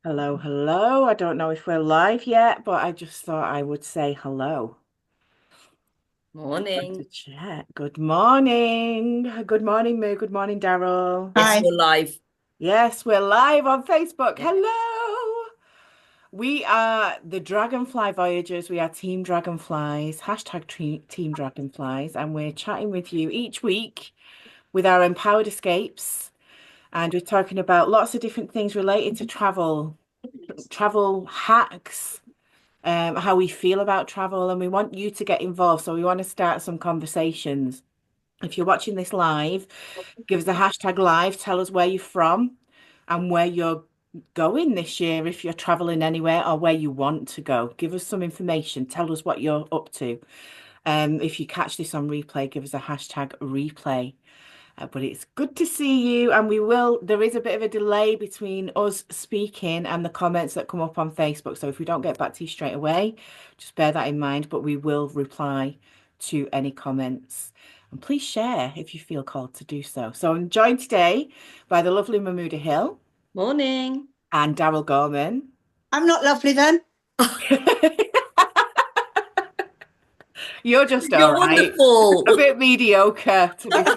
Hello, hello. I don't know if we're live yet, but I just thought I would say hello. Got to Morning. check. Good morning. Good morning, Moo. Good morning, Daryl. Yes, Hi. you're live. Yes, we're live on Facebook. Yep. Hello. We are the Dragonfly Voyagers. We are Team Dragonflies, hashtag Team Dragonflies, and we're chatting with you each week with our empowered escapes. And we're talking about lots of different things related to travel hacks, how we feel about travel, and we want you to get involved. So we want to start some conversations. If you're watching this live, give us a hashtag live, tell us where you're from and where you're going this year if you're traveling anywhere or where you want to go. Give us some information. Tell us what you're up to. If you catch this on replay, give us a hashtag replay. But it's good to see you, and there is a bit of a delay between us speaking and the comments that come up on Facebook. So if we don't get back to you straight away, just bear that in mind, but we will reply to any comments. And please share if you feel called to do so. So I'm joined today by the lovely Mahmuda Hill Morning. and Daryl Gorman. I'm not lovely then. You're just all You're right. wonderful. A bit mediocre, to be fair.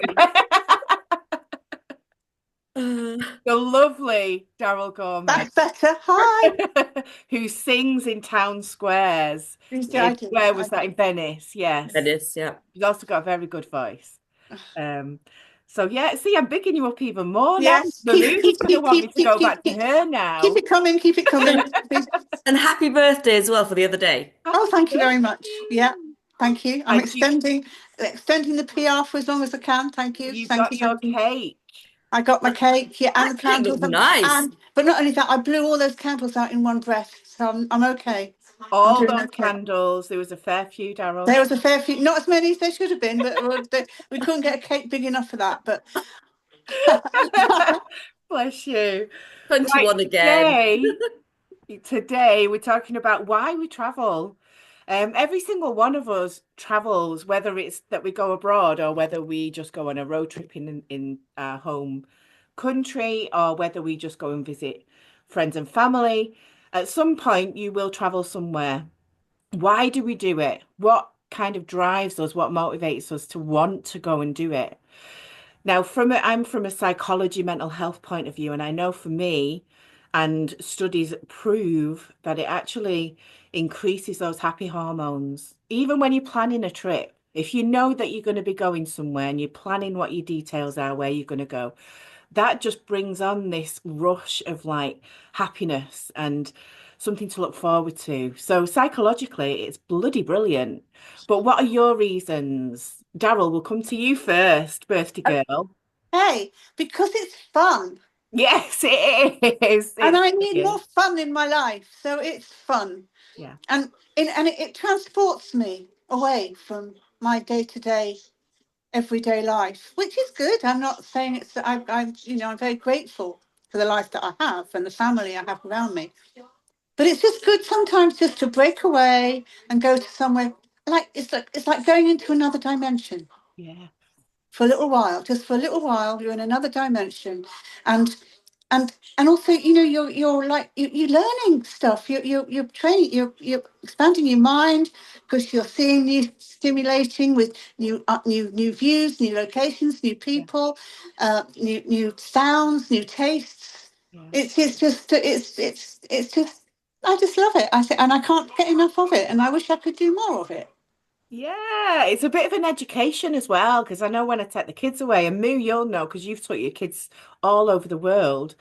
Uh, The lovely Daryl Gorman. That's better. Hi. Who sings in town squares. Who's did? Where was that? In Venice, It yes. is, yeah. She's also got a very good voice. Um, so yeah, see, I'm bigging you up even more now. Yes. The mood is going to want me to go back to Keep her keep now. it coming. Keep it coming. And and happy birthday as well for the other day. Oh, Happy thank you very much. Yeah. birthday. Thank you. I'm And extending the PR for as long as I can. Thank you. you Thank got you. your Thank you. cake. I got my cake, yeah, and That the cake candles, looked nice. and but not only that, I blew all those candles out in one breath, so I'm okay. I'm All doing those okay. candles. There was a fair few, Daryl. There was a fair few, not as many as there should have been, but we couldn't get a cake big enough for that. But Bless you. Right, 21 again. today we're talking about why we travel. Every single one of us travels, whether it's that we go abroad or whether we just go on a road trip in our home country or whether we just go and visit friends and family. At some point, you will travel somewhere. Why do we do it? What kind of drives us? What motivates us to want to go and do it? Now, I'm from a psychology, mental health point of view, and I know for me, and studies prove that it actually increases those happy hormones. Even when you're planning a trip, if you know that you're going to be going somewhere and you're planning what your details are, where you're going to go, that just brings on this rush of like happiness and something to look forward to. So psychologically, it's bloody brilliant. But what are your reasons? Daryl, we'll come to you first, birthday girl. hey, because it's fun. Yes, it is. And It I need is. more fun in my life, so it's fun, Yeah, and it transports me away from my day-to-day, everyday life, which is good. I'm not saying it's that I'm very grateful for the life that I have and the family I have around me. But it's just good sometimes just to break away and go to somewhere like going into another dimension yeah, for a little while. Just for a little while, you're in another dimension, and and also, you're like you're learning stuff. You're training. You're expanding your mind because you're seeing new, stimulating with new views, new locations, new yeah, people, new sounds, new tastes. yeah. It's just I just love it. And I can't get enough of it. And I wish I could do more of it. Yeah, it's a bit of an education as well, because I know when I take the kids away, and Moo, you'll know because you've taught your kids all over the world,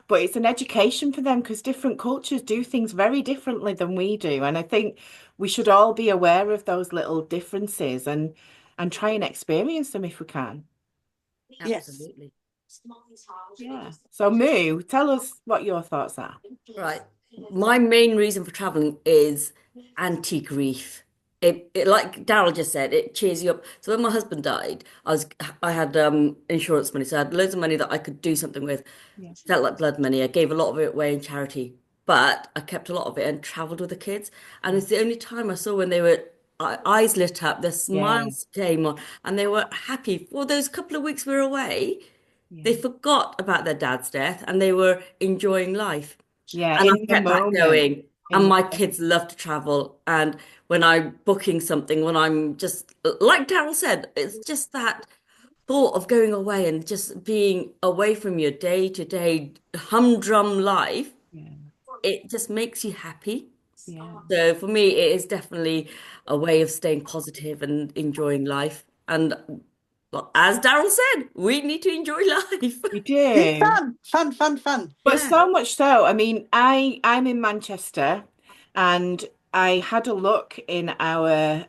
but it's an education for them because different cultures do things very differently than we do. And I think we should all be aware of those little differences and try and experience them if we can. Yes. Absolutely. Yeah. So Moo, tell us what your thoughts are. Right. My main reason for traveling is anti-grief. Like Daryl just said, it cheers you up. So when my husband died, I had insurance money, so I had loads of money that I could do something with. Yeah. Felt like blood money. I gave a lot of it away in charity, but I kept a lot of it and traveled with the kids. And Yeah. it's the only time I saw when they were eyes lit up, their Yeah. smiles came on, and they were happy for those couple of weeks we were away. They Yeah. forgot about their dad's death and they were enjoying life. Yeah, And I in the kept that moment. going. And In my the kids love to travel. And when I'm booking something, when I'm just, like Daryl said, it's just that thought of going away and just being away from your day-to-day humdrum life. yeah, It just makes you happy. yeah. So for me, it is definitely a way of staying positive and enjoying life. And well, as Daryl said, we need to enjoy life. We It's do. fun, fun, fun, fun. But Yeah, so much so, I mean, I'm in Manchester and I had a look in our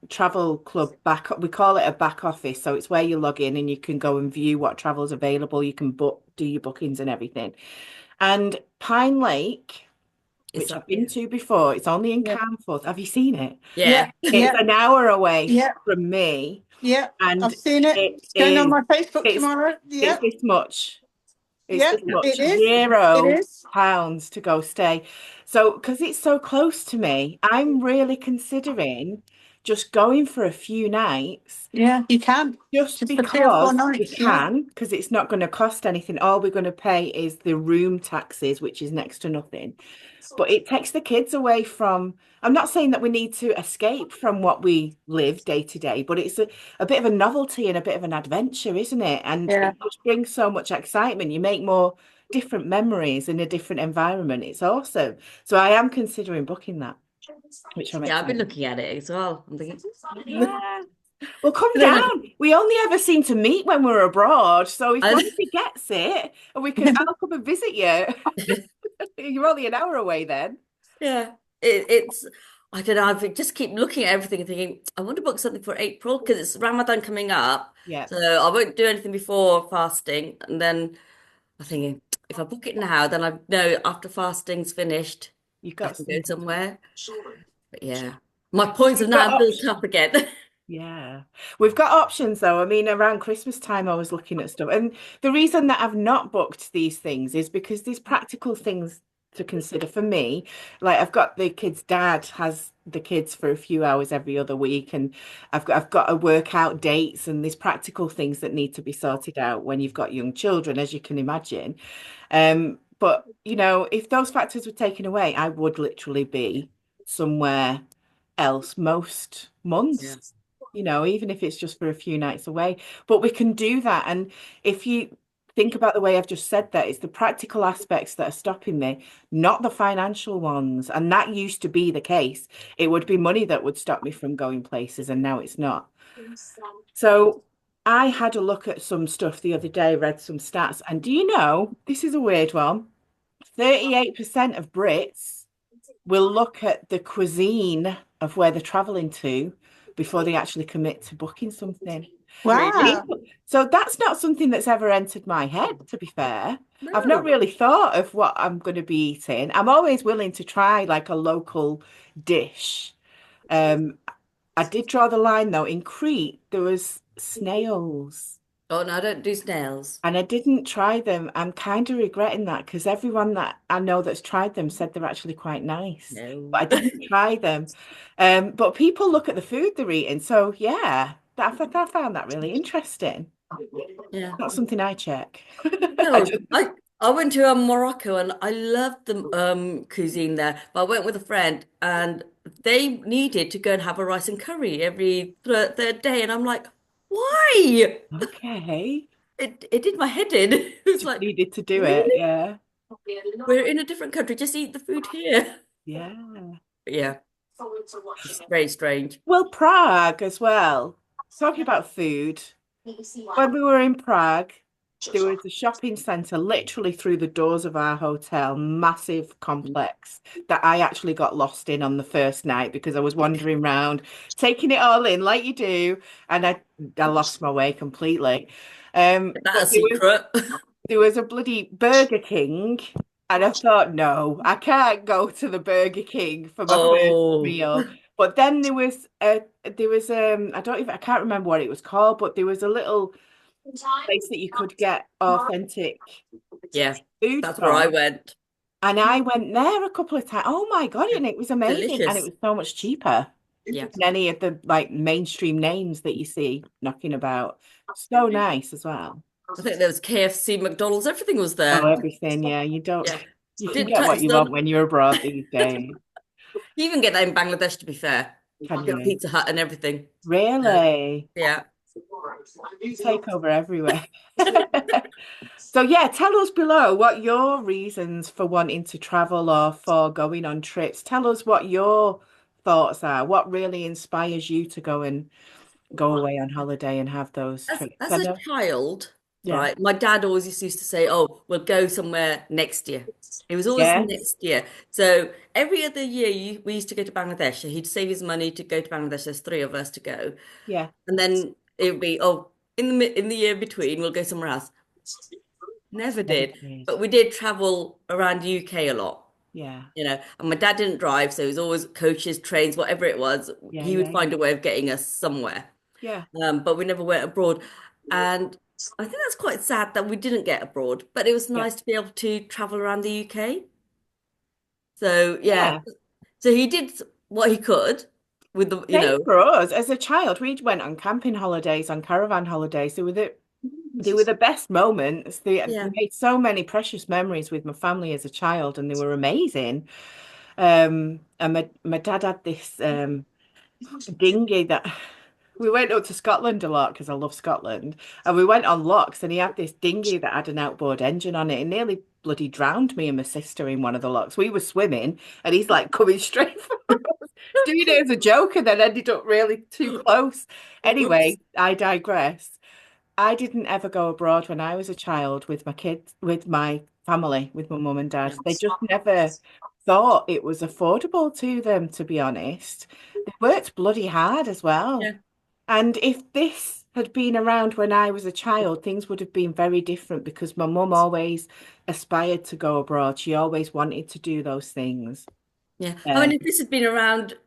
travel club back, we call it a back office. So it's where you log in and you can go and view what travel's available. You can book, do your bookings and everything. And Pine Lake, it's which I've up been here. to before, it's only in Yeah, Camforth. Have you seen it? yeah, Yeah. It's yeah, an hour away yeah, from me yeah. and I've seen it. it It's going on is, my Facebook it's, tomorrow. it's Yeah, this much. It's yeah, this much, it is. It zero is. pounds to go stay. So, because it's so close to me, I'm really considering just going for a few nights, Yeah, you can. just Just for 3 or 4 because we nights. Yeah, can, because it's not going to cost anything. All we're going to pay is the room taxes, which is next to nothing. But it takes the kids away from, I'm not saying that we need to escape from what we live day to day, but it's a bit of a novelty and a bit of an adventure, isn't it? And yeah. it just brings so much excitement. You make more different memories in a different environment. It's awesome. So I am considering booking that, which I'm Yeah, I've been excited. looking at it as well. I'm thinking, Yeah. Well, come and then down. We only ever seem to meet when we're abroad. So if I, Rosie gets it, and I'll come and visit you. You're only an hour away then. yeah, it's, I don't know. I just keep looking at everything and thinking, I want to book something for April because it's Ramadan coming up. Yeah, So I won't do anything before fasting. And then I'm thinking, if I book it now, then I know after fasting's finished, you I got can go something to do. somewhere. But yeah, my points have We've got now built options. up again. Yeah. We've got options though. I mean, around Christmas time, I was looking at stuff. And the reason that I've not booked these things is because there's practical things to consider for me. Like I've got the kids' dad has the kids for a few hours every other week, and I've got to work out dates and there's practical things that need to be sorted out when you've got young children, as you can imagine. But if those factors were taken away, I would literally be somewhere else most Yeah, months, even if it's just for a few nights away. But we can do that. And if you think about the way I've just said that, it's the practical aspects that are stopping me, not the financial ones. And that used to be the case. It would be money that would stop me from going places, and now it's not. So I had a look at some stuff the other day, read some stats, and do you know, this is a weird one. 38% of Brits will look at the cuisine of where they're traveling to before they actually commit to booking something. really? Wow. So that's not something that's ever entered my head, to be fair. I've not No. really thought of what I'm going to be eating. I'm always willing to try like a local dish. Um, I did draw the line though. In Crete, there was snails. Oh no, I don't do snails. And I didn't try them. I'm kind of regretting that because everyone that I know that's tried them said they're actually quite nice. But No. I didn't try them. But people look at the food they're eating. So yeah, I found that really interesting. Yeah. Not something I check. I No, just I went to Morocco and I loved the cuisine there. But I went with a friend and they needed to go and have a rice and curry every third day, and I'm like, why? okay. It did my head in. It was Just like, needed to do it. really? Yeah. We're in a different country. Just eat the food here. Yeah. But yeah, it's very strange. Well, Prague as well. Talking about food. When we were in Prague, there was a shopping centre literally through the doors of our hotel, massive complex that I actually got lost in on the first night because I was wandering around, taking it all in like you do, and I lost my way completely. That's a But secret. there was a bloody Burger King, and I thought, no, I can't go to the Burger King for my first Oh, meal. But then I can't remember what it was called, but there was a little place that you could get authentic yeah, food that's where I from. went. And I went there a couple of times. Oh my God, and it was amazing. And it Delicious. was so much cheaper Yeah. than any of the like mainstream names that you see knocking about. So nice as well. I think there was KFC, McDonald's, everything was Oh, there. everything. Yeah, you don't. Yeah. You can Didn't get what touch you them. want when you're abroad these days, You even get that in Bangladesh, to be fair. can Get you? Pizza Hut and everything. So, Really? yeah. Take over everywhere. So yeah, tell us below what your reasons for wanting to travel or for going on trips. Tell us what your thoughts are. What really inspires you to go and go away on holiday and have those As trips? as I a know. child, Yeah. right, my dad always used to say, "Oh, we'll go somewhere next year." It was always Yes. next year. So every other year, we used to go to Bangladesh. So he'd save his money to go to Bangladesh. There's three of us to go, Yeah. and then it would be, "Oh, in the year between, we'll go somewhere else." Never Never did, did. but we did travel around UK a lot. Yeah. And my dad didn't drive, so it was always coaches, trains, whatever it was. Yeah. He would Yeah. find a way of getting us somewhere. Yeah. But we never went abroad. And I think that's quite sad that we didn't get abroad, but it was Yeah. nice to be able to travel around the UK. So yeah, Yeah. so he did what he could with the, Same for us. As a child, we went on camping holidays, on caravan holidays. They were the best moments. They yeah, made so many precious memories with my family as a child, and they were amazing. And my dad had this dinghy that we went up to Scotland a lot because I love Scotland, and we went on locks, and he had this dinghy that had an outboard engine on it, and nearly bloody drowned me and my sister in one of the locks. We were swimming, and he's like coming straight for us, doing it as a joke, and then ended up really too close. oops, Anyway, I digress. I didn't ever go abroad when I was a child with my kids, with my family, with my mum and dad. yeah, They just never thought it was affordable to them, to be honest. They worked bloody hard as well. yeah, And if this had been around when I was a child, things would have been very different because my mum always aspired to go abroad. She always wanted to do those things. yeah. I Um, mean, if this had been around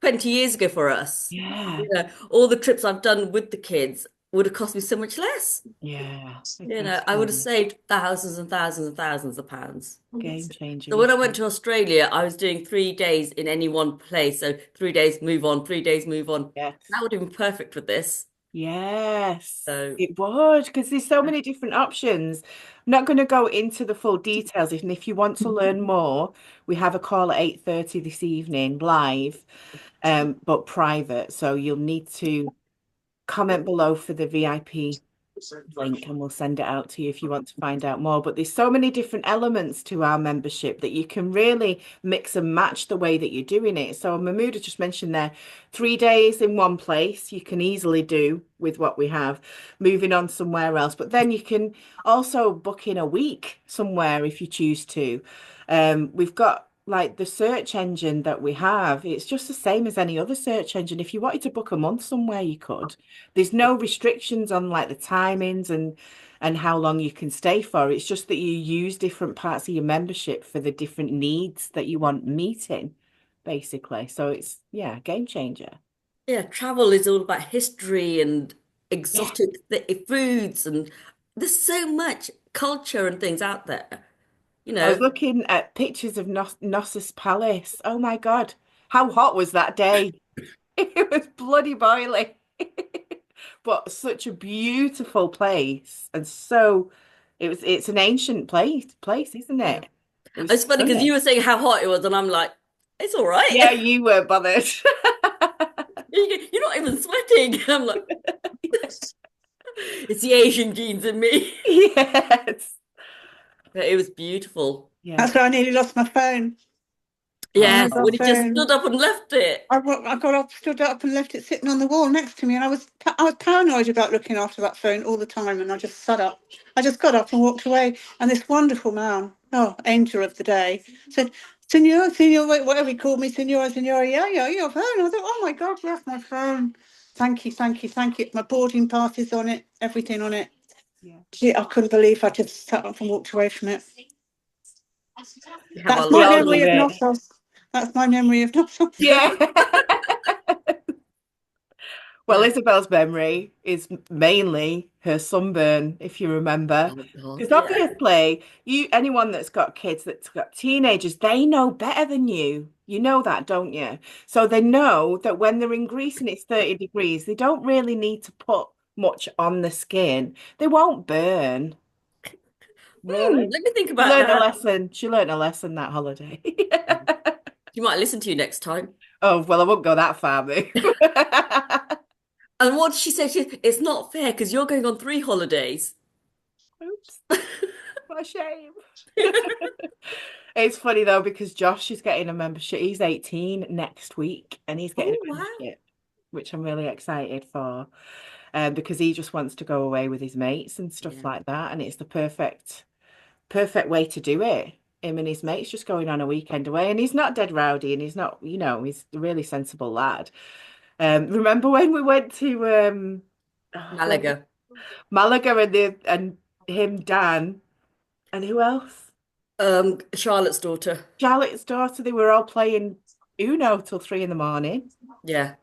20 years ago for us, yeah, all the trips I've done with the kids would have cost me so much less. yeah, I would have exactly. saved thousands and thousands and thousands of pounds. Game changer, So when I isn't went it? to Australia, I was doing 3 days in any one place. So 3 days, move on, 3 days, move on. That Yes. would have been perfect for this. Yes, So it would, because there's so many different options. I'm not going to go into the full details, and if you want to learn more, we have a call at 8:30 this evening, live, but private. So you'll need to comment below for the VIP link and we'll send it out to you if you want to find out more. But there's so many different elements to our membership that you can really mix and match the way that you're doing it. So Mahmoud just mentioned there, 3 days in one place you can easily do with what we have, moving on somewhere else. But then you can also book in a week somewhere if you choose to. We've got like the search engine that we have, it's just the same as any other search engine. If you wanted to book a month somewhere, you could. There's no restrictions on like the timings and how long you can stay for. It's just that you use different parts of your membership for the different needs that you want meeting, basically. So it's yeah, game changer. yeah, travel is all about history and Yeah. exotic foods, and there's so much culture and things out there. You I was know, looking at pictures of Knossos Palace. Oh my God. How hot was that day? It was bloody boiling. But such a beautiful place. And so it's an ancient place, isn't yeah. it? It was It's funny because you stunning. were saying how hot it was, and I'm like, it's all Yeah, right. you were bothered. You're not even sweating. I'm like, it's the Asian genes in me. Yes. But it was beautiful. Yeah. That's why I nearly lost my phone. I Yes, nearly Oh, when lost he just my phone. stood up and left it. I got up, stood up, and left it sitting on the wall next to me, and I was paranoid about looking after that phone all the time, and I just sat up. I just got up and walked away, and this wonderful man, oh, angel of the day, said, "Senor, senor, whatever he called me, senor, senor, yeah, yeah, your phone." I thought, "Oh my God, yes, my phone. Thank you, thank you, thank you. My boarding passes on it, everything on it." yeah. Gee, I couldn't believe I just sat up and walked away from it. We have our That's We my all little, memory do of it. Knossos. That's my memory of Knossos. Yeah. Well, yeah. Isabel's memory is mainly her sunburn, if you remember. Oh God, Because yeah. obviously, anyone that's got kids, that's got teenagers, they know better than you. You know that, don't you? So they know that when they're in Greece and it's 30 degrees, they don't really need to put much on the skin. They won't burn. Really? Let me think She about learned a that. lesson. She learned a lesson that holiday. You might listen to you next time. Oh, well, I won't go that far, boo. And what did she say? It's not fair because you're going on 3 holidays. Oops, what a shame. It's funny though because Josh is getting a membership. He's 18 next week and he's getting Oh, a wow. membership, which I'm really excited for. Because he just wants to go away with his mates and stuff Yeah. like that. And it's the perfect way to do it. Him and his mates just going on a weekend away. And he's not dead rowdy and he's not, he's a really sensible lad. Remember when we went to Malaga. Malaga and him, Dan, and who else? Charlotte's daughter. Charlotte's daughter, they were all playing Uno till 3 in the morning. Yeah.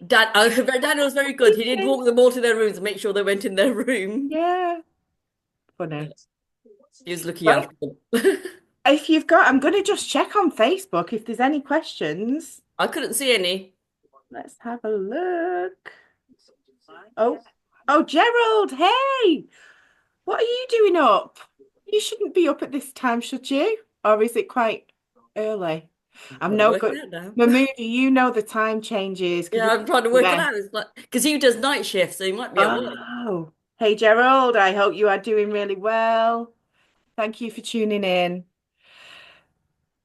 Daniel was very good. He did walk them all to their rooms and make sure they went in their room. Yeah, Yeah. funny. He was looking Right. after them. If you've got, I'm going to just check on Facebook if there's any questions. I couldn't see any. Let's have a look. Oh, oh, Gerald, hey, what are you doing up? You shouldn't be up at this time, should you? Or is it quite early? I'm I'm trying to no work good. it out now. Mahmood, you know the time changes because Yeah, it's I'm trying to the work it West. out. It's like because he does night shift, so he might be at work. Oh, hey, Gerald, I hope you are doing really well. Thank you for tuning in.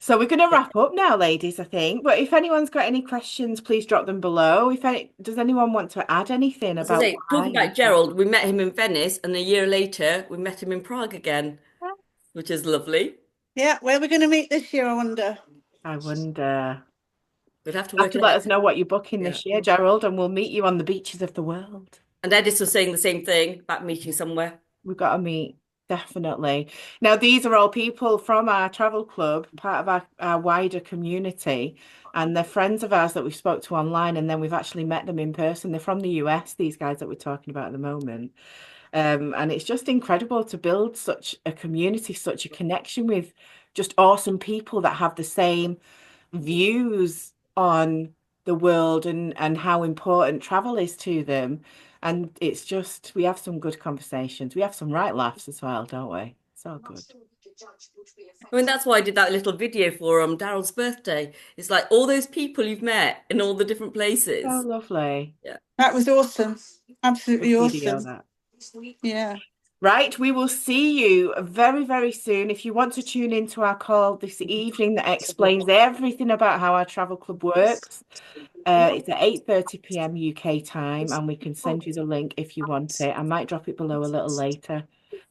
So we're going to Yeah. wrap up now, ladies, I think. But if anyone's got any questions, please drop them below. Does anyone want to add anything As I about say, talking why? about Gerald, we met him in Venice, and a year later, we met him in Prague again, which is lovely. Yeah, where are we going to meet this year, I wonder? I wonder. We'd have to Have work to it let out. us know what you're booking Yeah. this year, Gerald, and we'll meet you on the beaches of the world. And Edis was saying the same thing about meeting somewhere. We've got to meet, definitely. Now, these are all people from our travel club, part of our wider community, and they're friends of ours that we spoke to online, and then we've actually met them in person. They're from the US, these guys that we're talking about at the moment. And it's just incredible to build such a community, such a connection with just awesome people that have the same views on the world and how important travel is to them. And it's just, we have some good conversations. We have some right laughs as well, don't we? It's all good. I mean, that's why I did that little video for Daryl's birthday. It's like all those people you've met in all the different So places. lovely. Yeah. That was awesome. Good Absolutely video, awesome. that. Yeah. Right, we will see you very, very soon. If you want to tune into our call this evening that explains everything about how our travel club works, it's at 8:30 p.m. UK time, and we can send you the link if you want it. I might drop it below a little later,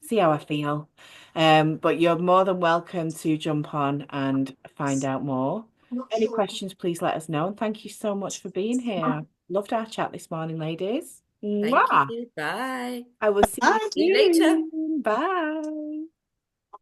see how I feel. But you're more than welcome to jump on and find out more. Any questions, please let us know. And thank you so much for being here. Loved our chat this morning, ladies. Thank Mwah! you. Bye. I will see Bye. See you later. you soon. Bye.